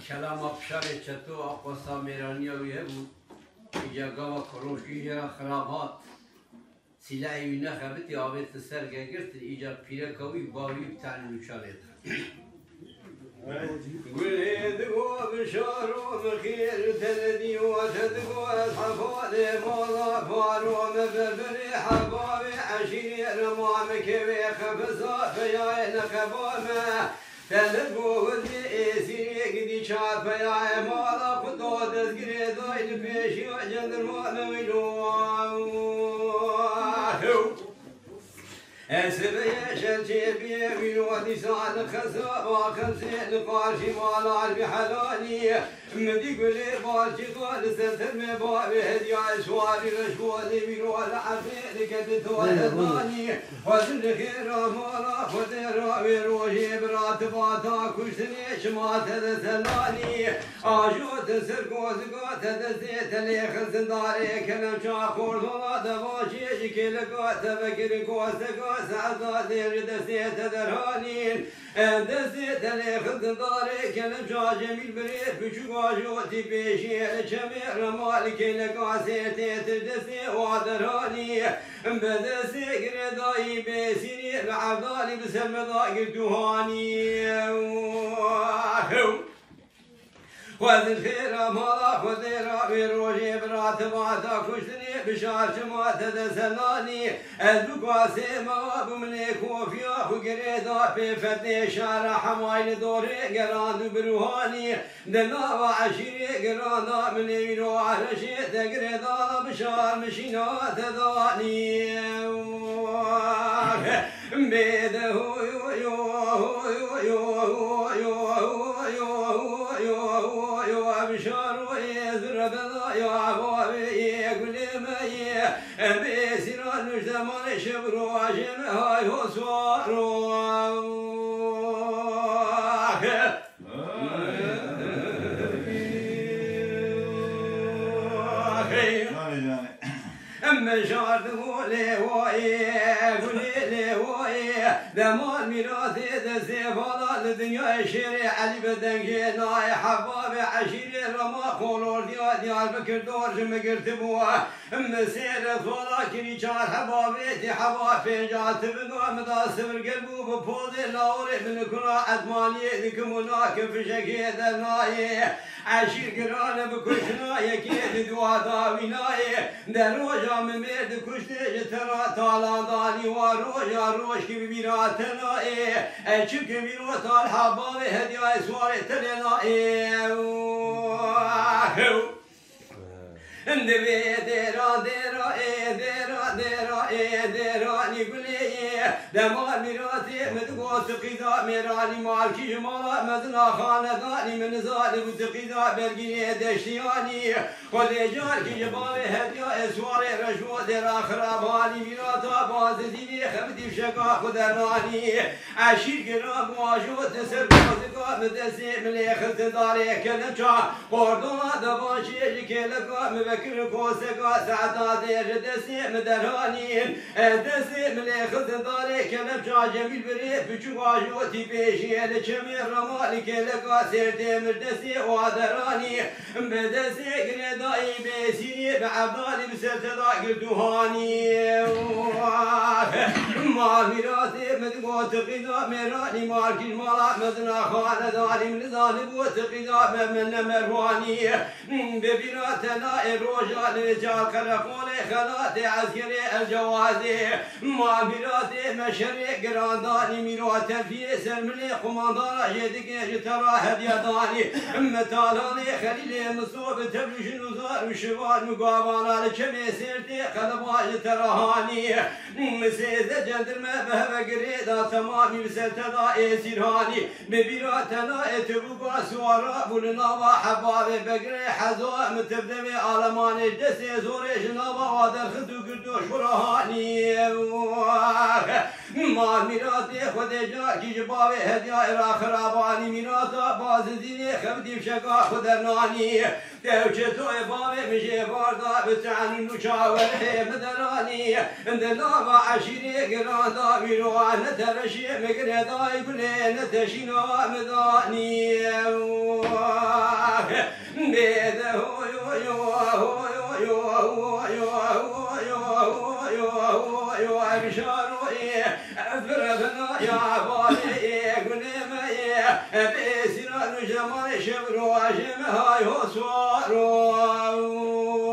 کلام افشار چطور آقا میرانی ویه بود اینجا گاوا کروشی جرا خرابات سلاحی وینه خبتی آبیت سرگه گرت اینجا پیره کوی باوی بتانی نوشاله قلت دقو بشار ومخير تلدي وتدقو الحفاظ مالا فارو مبربري حبابي عشير مامك بخفزا فيا نخبامه تلدقو ودي سيريك دي شاد فيا مالا خدو دزقري دايد بيشي وجندر مالا سبيا شلتي بيا ودي سعد خزا وخمسين قارشي مالار بحلالي مدي قولي بارشي قال ستر مبابي هديا شواري رشوالي بيرو العبيد كدتو الهضاني وزن خير مالا خدرا ويروجي براتباتا كشتني شمات دسلاني آجوت سرقوز قوت دزيت لي خزن داري كلم شاخور دولا دباشي جكي لقوت بكر قوس سعداد دسيت درهانين دسيت لي خزن داري كلم شا جميل بريد بشو واجوتي بيشي الشمير مالك لقاسيتي تدسي وادراني بدسي قرداي بيسيني بعبدالي بسلم ضاق الدهاني وذي الخير مالا خذيرا بروجي براتباتا كشتني بشار شمات دسلاني البقاسي مواب منيك وفيا وقريدا بفتني شارع حمايل دوري قراند بروهاني دنا وعشيري قرانا من يمينو عرشي تقريدا بشار مشينات داني بيده يو بشارو يزر بلا يا بابي يقول ما بيسيران مش زمان شبرو عشان هاي هو صارو أما شعر تقولي قولي لي دمار ميراثي دسي فضل الدنيا الشري علي بدنجي ناي حبابي عشيري رما خولور ديار بكر دور جمقرت بوه مسير فضل كري شار حبابي حبابي جات بنو مداسر قلبو بفوضي لاوري من كنا عدماني ذكمنا كيف شكي دناي عشير قرانه بكشنا يكيد دوا داويناي دروجا مميد كشتي ترى طالان داني وروجا روش كي بيراتنا چك بيروت الحباب هديا سواري تلنا اندبي درا نقولي دمار ميراتي مدقوس قيدا ميراني مالكي جمالا مدنا خانداني من زالي وتقيدا برقيني دشتياني وليجار كي جبالي هديا اسواري رشوة درا خراباني ميراتا بازديني خبدي بشكا خدراني عشير قرام واجوت سرقوزقا مدسي ملي خلت داري كلمشا قردونا دباشي جكيلقا مبكر كوسقا سعدا دير دسي مدراني دسي ملي خلت داري كلمشا جميل بريد بچو واجوتي بيشي لشمير رمالي كيلقا سير دمر دسي وادراني بدسي قردائي بيسيني بعبدالي بسرتدا قردوهاني مال ميراثي مدقو تقيدا ميراني مالكي مالا مدنا خانداني من ظالم وتقيدا من مرواني ببيراتنا الروجا لرجال كرفوني خلاتي عسكري الجوازي مال ميراثي مشري قرانداني ميرات في سلملي قماندانا جدك جترا هديداني متالاني خليلي مصوب تبلش نزار وشوار مقابانا لكمي سيرتي خلبا جتراهاني مسيدة جندرمه بهوه قريدا تمامي بسلتدا سيرهاني ببيراتنا اتبوبا سوارا بولنا وحبابي بقري حزو متبدمي آلماني دسي زوري جنابا وادر خدو قردو شورهاني ما ميراتي خدجا كي جبابي هديا إرا خراباني ميراتا بازديني خبدي بشكا خدرناني توجتو إبابي مجي باردا بتعني نشاوره مدراني اندنا وعشيري قرادا بيروان نترشي مقردا يقولي نتشينا مداني بسرار جمال شبر واجم هاي هو سوارو